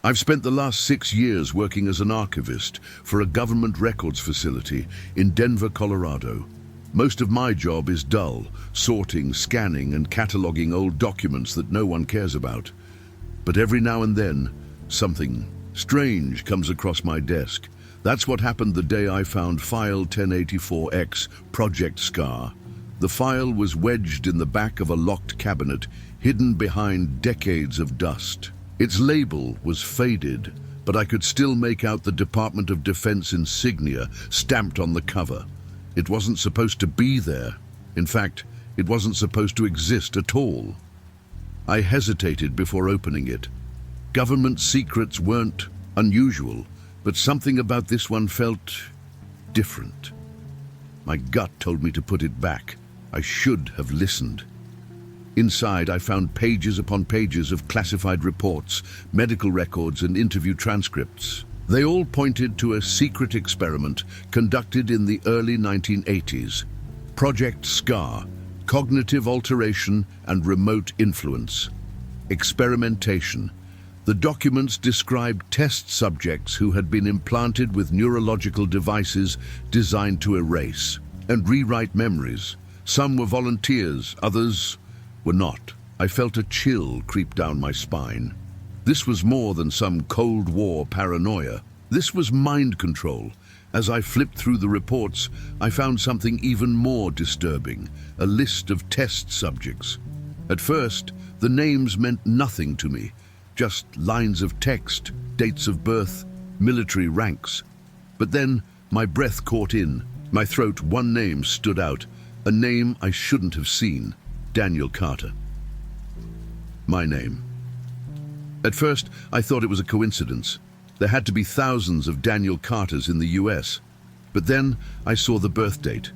I've spent the last 6 years working as an archivist for a government records facility in Denver, Colorado. Most of my job is dull, sorting, scanning, and cataloging old documents that no one cares about. But every now and then, something strange comes across my desk. That's what happened the day I found File 1084X, Project Scar. The file was wedged in the back of a locked cabinet, hidden behind decades of dust. Its label was faded, but I could still make out the Department of Defense insignia stamped on the cover. It wasn't supposed to be there. In fact, it wasn't supposed to exist at all. I hesitated before opening it. Government secrets weren't unusual, but something about this one felt different. My gut told me to put it back. I should have listened. Inside, I found pages upon pages of classified reports, medical records, and interview transcripts. They all pointed to a secret experiment conducted in the early 1980s. Project SCAR, Cognitive Alteration and Remote Influence. Experimentation. The documents described test subjects who had been implanted with neurological devices designed to erase and rewrite memories. Some were volunteers, others were not. I felt a chill creep down my spine. This was more than some Cold War paranoia. This was mind control. As I flipped through the reports, I found something even more disturbing, a list of test subjects. At first, the names meant nothing to me, just lines of text, dates of birth, military ranks. But then my breath caught in. My throat, one name stood out, a name I shouldn't have seen. Daniel Carter. My name. At first, I thought it was a coincidence. There had to be thousands of Daniel Carters in the US. But then I saw the birth date,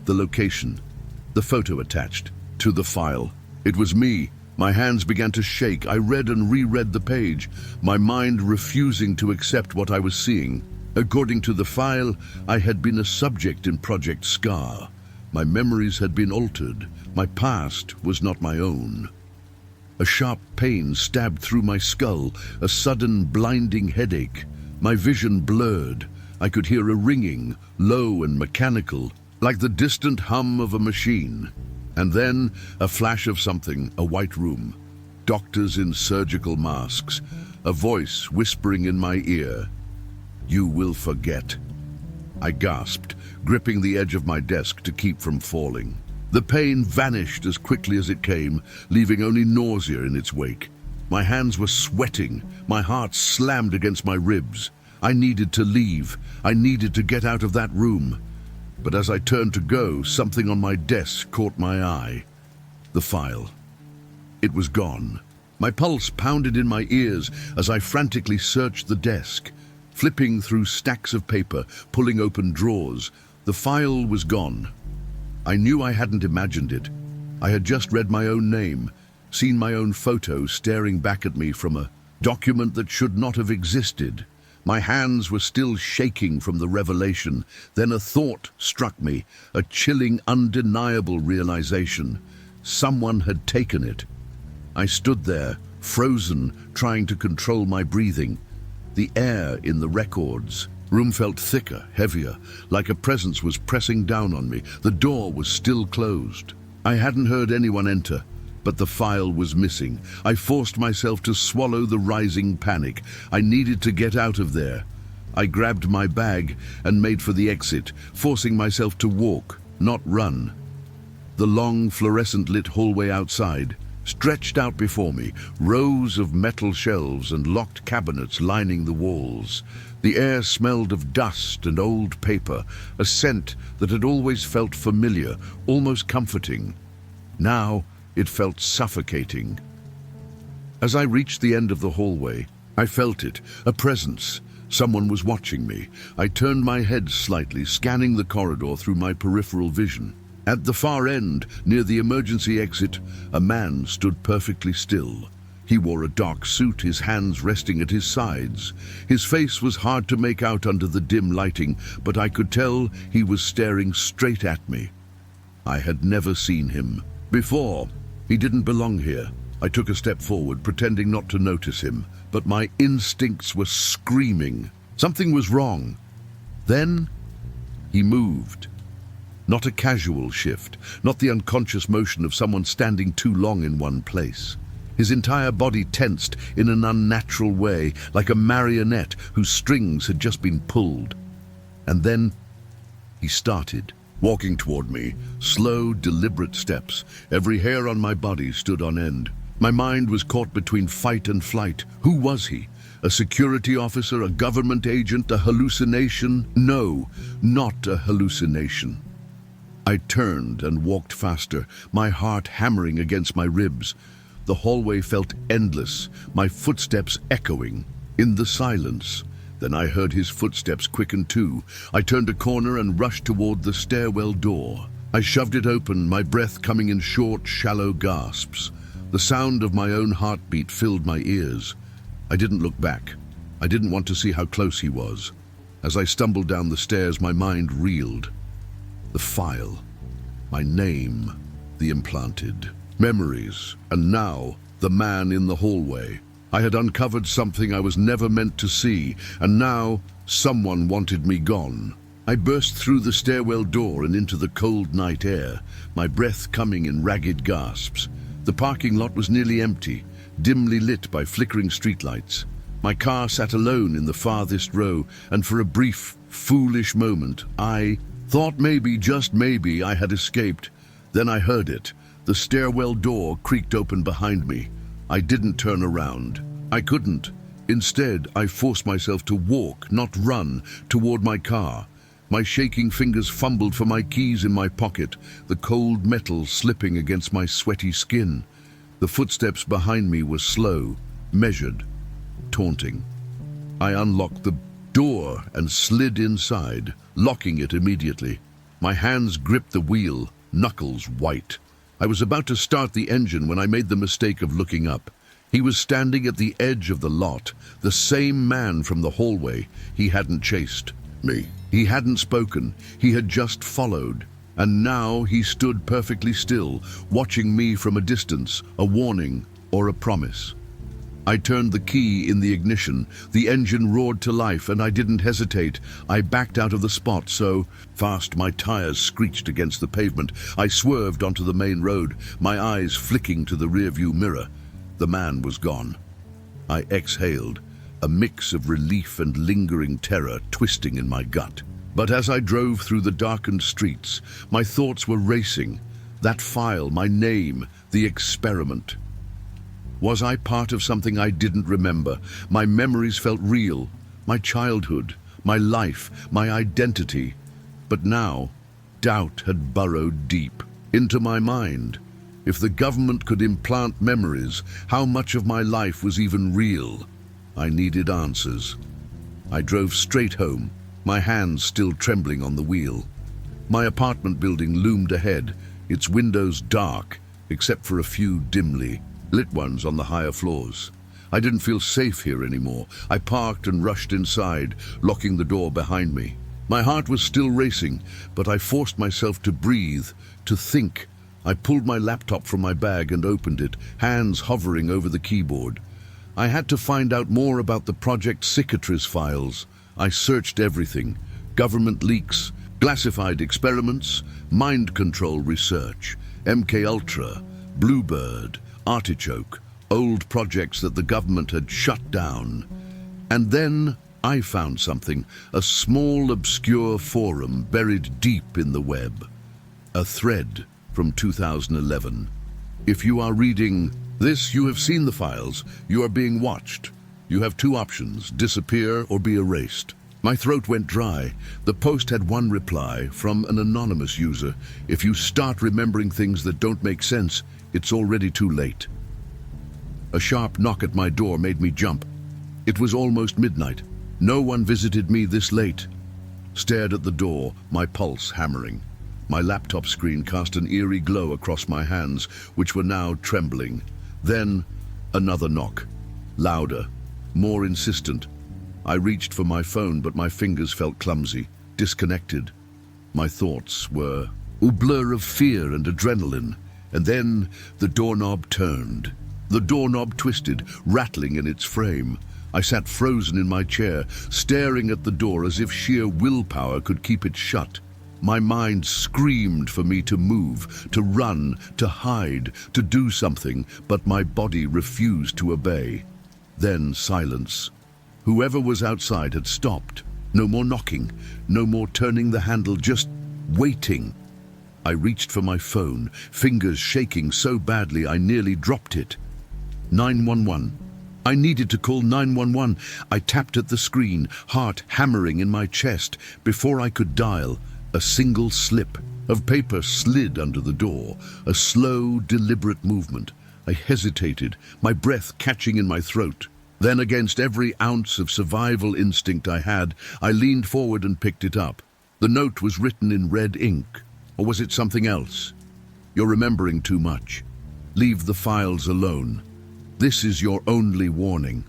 the location, the photo attached to the file. It was me. My hands began to shake. I read and reread the page, my mind refusing to accept what I was seeing. According to the file, I had been a subject in Project SCAR. My memories had been altered. My past was not my own. A sharp pain stabbed through my skull, a sudden blinding headache. My vision blurred. I could hear a ringing, low and mechanical, like the distant hum of a machine. And then a flash of something, a white room. Doctors in surgical masks, a voice whispering in my ear. "You will forget." I gasped, gripping the edge of my desk to keep from falling. The pain vanished as quickly as it came, leaving only nausea in its wake. My hands were sweating, my heart slammed against my ribs. I needed to leave. I needed to get out of that room. But as I turned to go, something on my desk caught my eye. The file. It was gone. My pulse pounded in my ears as I frantically searched the desk, flipping through stacks of paper, pulling open drawers. The file was gone. I knew I hadn't imagined it. I had just read my own name, seen my own photo staring back at me from a document that should not have existed. My hands were still shaking from the revelation. Then a thought struck me, a chilling, undeniable realization. Someone had taken it. I stood there, frozen, trying to control my breathing. The air in the records room felt thicker, heavier, like a presence was pressing down on me. The door was still closed. I hadn't heard anyone enter, but the file was missing. I forced myself to swallow the rising panic. I needed to get out of there. I grabbed my bag and made for the exit, forcing myself to walk, not run. The long, fluorescent-lit hallway outside stretched out before me, rows of metal shelves and locked cabinets lining the walls. The air smelled of dust and old paper, a scent that had always felt familiar, almost comforting. Now it felt suffocating. As I reached the end of the hallway, I felt it, a presence. Someone was watching me. I turned my head slightly, scanning the corridor through my peripheral vision. At the far end, near the emergency exit, a man stood perfectly still. He wore a dark suit, his hands resting at his sides. His face was hard to make out under the dim lighting, but I could tell he was staring straight at me. I had never seen him before. He didn't belong here. I took a step forward, pretending not to notice him. but my instincts were screaming. Something was wrong. Then he moved. Not a casual shift, not the unconscious motion of someone standing too long in one place. His entire body tensed in an unnatural way, like a marionette whose strings had just been pulled. And then he started, walking toward me, slow, deliberate steps. Every hair on my body stood on end. My mind was caught between fight and flight. Who was he? A security officer, a government agent, a hallucination? No, not a hallucination. I turned and walked faster, my heart hammering against my ribs. The hallway felt endless, my footsteps echoing. In the silence, then I heard his footsteps quicken too. I turned a corner and rushed toward the stairwell door. I shoved it open, my breath coming in short, shallow gasps. The sound of my own heartbeat filled my ears. I didn't look back. I didn't want to see how close he was. As I stumbled down the stairs, my mind reeled. The file, my name, the implanted, memories, and now the man in the hallway. I had uncovered something I was never meant to see, and now someone wanted me gone. I burst through the stairwell door and into the cold night air, my breath coming in ragged gasps. The parking lot was nearly empty, dimly lit by flickering streetlights. My car sat alone in the farthest row, and for a brief, foolish moment, I thought maybe, just maybe, I had escaped. Then I heard it. The stairwell door creaked open behind me. I didn't turn around. I couldn't. Instead, I forced myself to walk, not run, toward my car. My shaking fingers fumbled for my keys in my pocket, the cold metal slipping against my sweaty skin. The footsteps behind me were slow, measured, taunting. I unlocked the door and slid inside, locking it immediately. My hands gripped the wheel, knuckles white. I was about to start the engine when I made the mistake of looking up. He was standing at the edge of the lot, the same man from the hallway. He hadn't chased me. He hadn't spoken. He had just followed. And now he stood perfectly still, watching me from a distance, a warning or a promise. I turned the key in the ignition. The engine roared to life, and I didn't hesitate. I backed out of the spot so fast my tires screeched against the pavement. I swerved onto the main road, my eyes flicking to the rearview mirror. The man was gone. I exhaled, a mix of relief and lingering terror twisting in my gut. But as I drove through the darkened streets, my thoughts were racing. That file, my name, the experiment. Was I part of something I didn't remember? My memories felt real. My childhood, my life, my identity. But now, doubt had burrowed deep into my mind. If the government could implant memories, how much of my life was even real? I needed answers. I drove straight home, my hands still trembling on the wheel. My apartment building loomed ahead, its windows dark, except for a few dimly lit ones on the higher floors. I didn't feel safe here anymore. I parked and rushed inside, locking the door behind me. My heart was still racing, but I forced myself to breathe, to think. I pulled my laptop from my bag and opened it, hands hovering over the keyboard. I had to find out more about the Project Cicatrice files. I searched everything: government leaks, classified experiments, mind control research, MKUltra, Bluebird, Artichoke, old projects that the government had shut down. And then I found something, a small, obscure forum buried deep in the web. A thread from 2011. If you are reading this, you have seen the files. You are being watched. You have two options: disappear or be erased. My throat went dry. The post had one reply from an anonymous user: if you start remembering things that don't make sense, it's already too late. A sharp knock at my door made me jump. It was almost midnight. No one visited me this late. Stared at the door, my pulse hammering. My laptop screen cast an eerie glow across my hands, which were now trembling. Then, another knock. Louder, more insistent. I reached for my phone, but my fingers felt clumsy, disconnected. My thoughts were a blur of fear and adrenaline. And then the doorknob turned. The doorknob twisted, rattling in its frame. I sat frozen in my chair, staring at the door as if sheer willpower could keep it shut. My mind screamed for me to move, to run, to hide, to do something, but my body refused to obey. Then silence. Whoever was outside had stopped. No more knocking, no more turning the handle, just waiting. I reached for my phone, fingers shaking so badly I nearly dropped it. 911. I needed to call 911. I tapped at the screen, heart hammering in my chest. Before I could dial, a single slip of paper slid under the door, a slow, deliberate movement. I hesitated, my breath catching in my throat. Then, against every ounce of survival instinct I had, I leaned forward and picked it up. The note was written in red ink. Or was it something else? You're remembering too much. Leave the files alone. This is your only warning.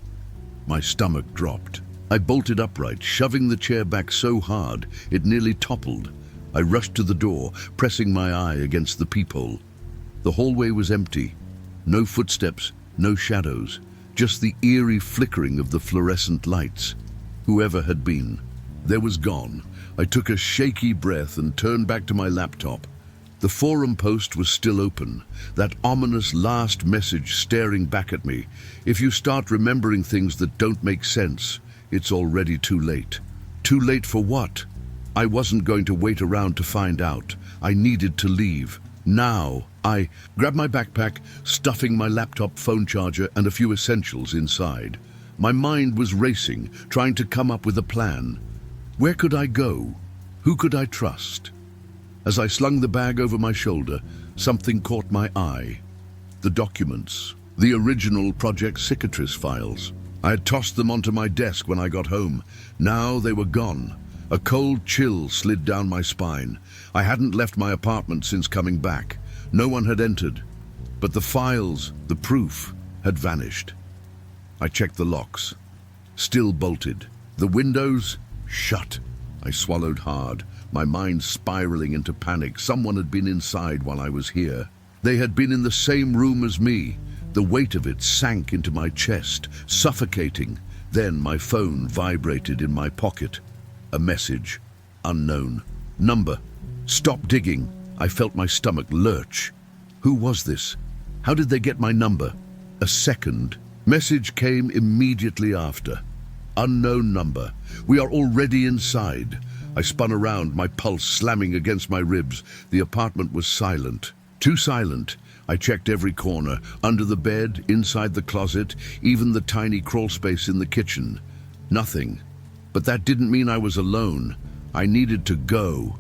My stomach dropped. I bolted upright, shoving the chair back so hard it nearly toppled. I rushed to the door, pressing my eye against the peephole. The hallway was empty. No footsteps, no shadows, just the eerie flickering of the fluorescent lights. Whoever had been, there was gone. I took a shaky breath and turned back to my laptop. The forum post was still open, that ominous last message staring back at me. If you start remembering things that don't make sense, it's already too late. Too late for what? I wasn't going to wait around to find out. I needed to leave. Now, I grabbed my backpack, stuffing my laptop phone charger and a few essentials inside. My mind was racing, trying to come up with a plan. Where could I go? Who could I trust? As I slung the bag over my shoulder, something caught my eye. The documents, the original Project Cicatrice files. I had tossed them onto my desk when I got home. Now they were gone. A cold chill slid down my spine. I hadn't left my apartment since coming back. No one had entered. But the files, the proof, had vanished. I checked the locks. Still bolted. The windows, shut. I swallowed hard, my mind spiraling into panic. Someone had been inside while I was here. They had been in the same room as me. The weight of it sank into my chest, suffocating. Then my phone vibrated in my pocket. A message. Unknown. Number. Stop digging. I felt my stomach lurch. Who was this? How did they get my number? A second. Message came immediately after. Unknown number. We are already inside. I spun around, my pulse slamming against my ribs. The apartment was silent. Too silent. I checked every corner, under the bed, inside the closet, even the tiny crawl space in the kitchen. Nothing. But that didn't mean I was alone. I needed to go.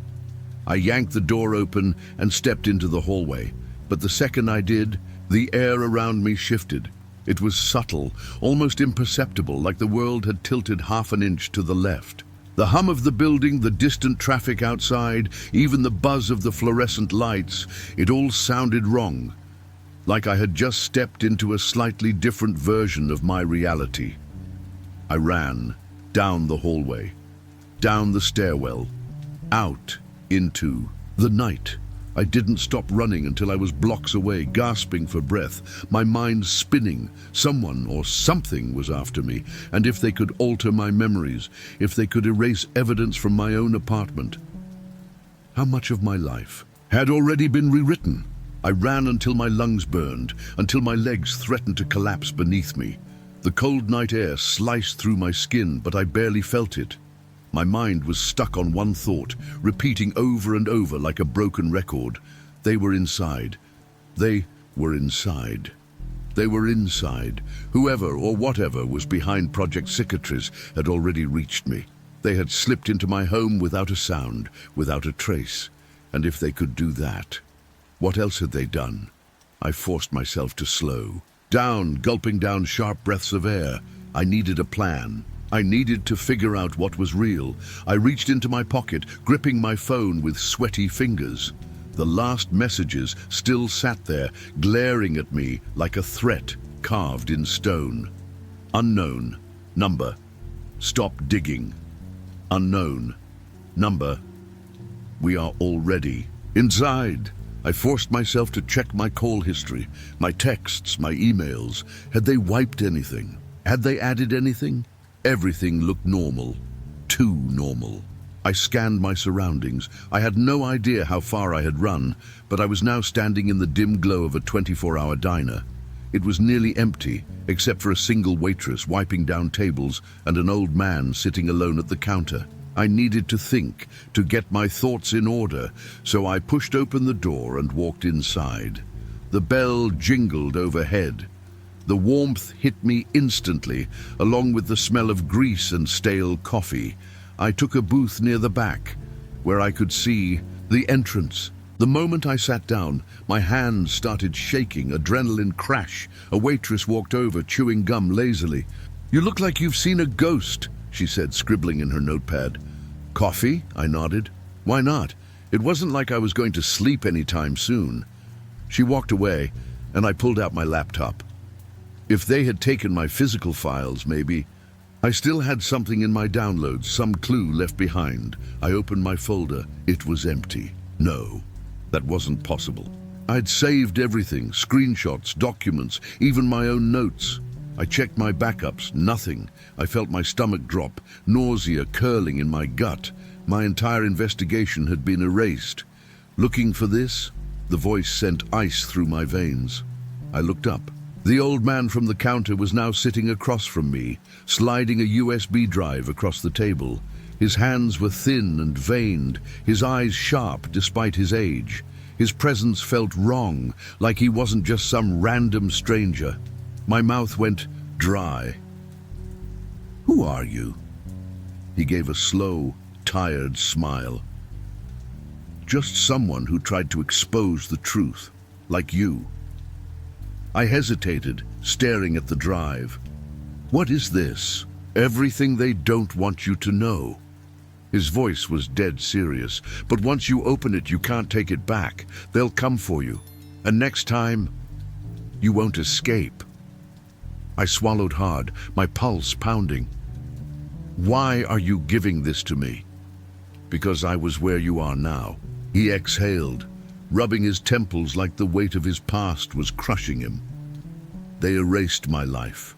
I yanked the door open and stepped into the hallway. But the second I did, the air around me shifted. It was subtle, almost imperceptible, like the world had tilted half an inch to the left. The hum of the building, the distant traffic outside, even the buzz of the fluorescent lights, it all sounded wrong. Like I had just stepped into a slightly different version of my reality. I ran, down the hallway, down the stairwell, out into the night. I didn't stop running until I was blocks away, gasping for breath, my mind spinning. Someone or something was after me, and if they could alter my memories, if they could erase evidence from my own apartment. How much of my life had already been rewritten? I ran until my lungs burned, until my legs threatened to collapse beneath me. The cold night air sliced through my skin, but I barely felt it. My mind was stuck on one thought, repeating over and over like a broken record. They were inside. They were inside. They were inside. Whoever or whatever was behind Project Cicatrice had already reached me. They had slipped into my home without a sound, without a trace. And if they could do that, what else had they done? I forced myself to slow down, gulping down sharp breaths of air. I needed a plan. I needed to figure out what was real. I reached into my pocket, gripping my phone with sweaty fingers. The last messages still sat there, glaring at me like a threat carved in stone. Unknown. Number. Stop digging. Unknown. Number. We are already inside. I forced myself to check my call history, my texts, my emails. Had they wiped anything? Had they added anything? Everything looked normal. Too normal. I scanned my surroundings. I had no idea how far I had run, but I was now standing in the dim glow of a 24-hour diner. It was nearly empty, except for a single waitress wiping down tables and an old man sitting alone at the counter. I needed to think, to get my thoughts in order, so I pushed open the door and walked inside. The bell jingled overhead. The warmth hit me instantly, along with the smell of grease and stale coffee. I took a booth near the back, where I could see the entrance. The moment I sat down, my hands started shaking, adrenaline crash. A waitress walked over, chewing gum lazily. "You look like you've seen a ghost," she said, scribbling in her notepad. "Coffee?" I nodded. "Why not? It wasn't like I was going to sleep anytime soon." She walked away, and I pulled out my laptop. If they had taken my physical files, maybe. I still had something in my downloads, some clue left behind. I opened my folder. It was empty. No, that wasn't possible. I'd saved everything, screenshots, documents, even my own notes. I checked my backups, nothing. I felt my stomach drop, nausea curling in my gut. My entire investigation had been erased. Looking for this? The voice sent ice through my veins. I looked up. The old man from the counter was now sitting across from me, sliding a USB drive across the table. His hands were thin and veined, his eyes sharp despite his age. His presence felt wrong, like he wasn't just some random stranger. My mouth went dry. "Who are you?" He gave a slow, tired smile. "Just someone who tried to expose the truth, like you." I hesitated, staring at the drive. "What is this? Everything they don't want you to know." His voice was dead serious. "But once you open it, you can't take it back. They'll come for you. And next time, you won't escape." I swallowed hard, my pulse pounding. "Why are you giving this to me?" "Because I was where you are now." He exhaled, rubbing his temples like the weight of his past was crushing him. "They erased my life,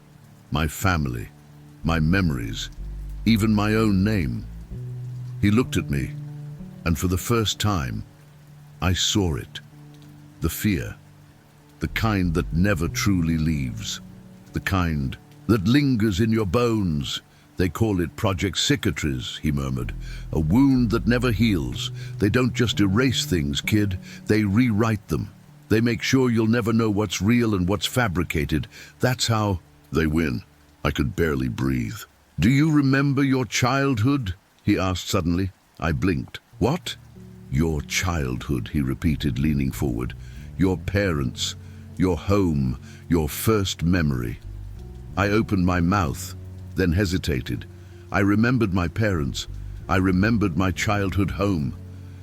my family, my memories, even my own name." He looked at me, and for the first time, I saw it. The fear, the kind that never truly leaves, the kind that lingers in your bones. "They call it Project Cicatrice," he murmured. "A wound that never heals. They don't just erase things, kid. They rewrite them. They make sure you'll never know what's real and what's fabricated. That's how they win." I could barely breathe. "Do you remember your childhood?" he asked suddenly. I blinked. "What?" "Your childhood," he repeated, leaning forward. "Your parents, your home, your first memory." I opened my mouth, then hesitated. I remembered my parents. I remembered my childhood home.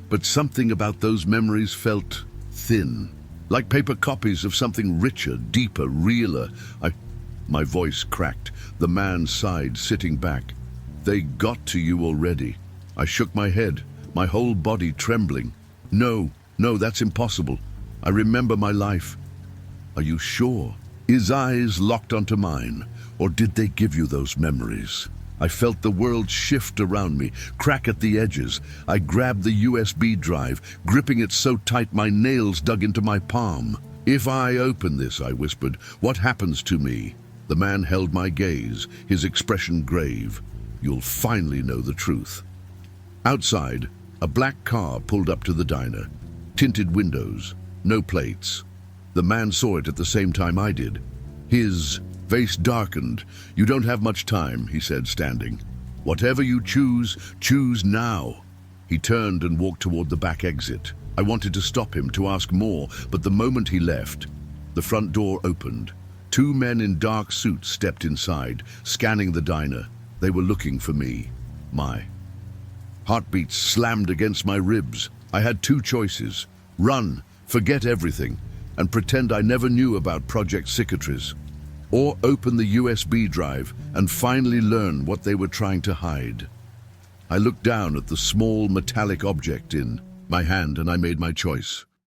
But something about those memories felt thin, like paper copies of something richer, deeper, realer. My voice cracked. The man sighed, sitting back. "They got to you already." I shook my head, my whole body trembling. No, that's impossible. I remember my life." "Are you sure?" His eyes locked onto mine. "Or did they give you those memories?" I felt the world shift around me, crack at the edges. I grabbed the USB drive, gripping it so tight my nails dug into my palm. "If I open this," I whispered, "what happens to me?" The man held my gaze, his expression grave. "You'll finally know the truth." Outside, a black car pulled up to the diner. Tinted windows, no plates. The man saw it at the same time I did. His face darkened. "You don't have much time," he said, standing. "Whatever you choose, choose now." He turned and walked toward the back exit. I wanted to stop him, to ask more, but the moment he left, the front door opened. 2 men in dark suits stepped inside, scanning the diner. They were looking for me. My heartbeat slammed against my ribs. I had 2 choices: run, forget everything, and pretend I never knew about Project Cicatrice, or open the USB drive and finally learn what they were trying to hide. I looked down at the small metallic object in my hand and I made my choice.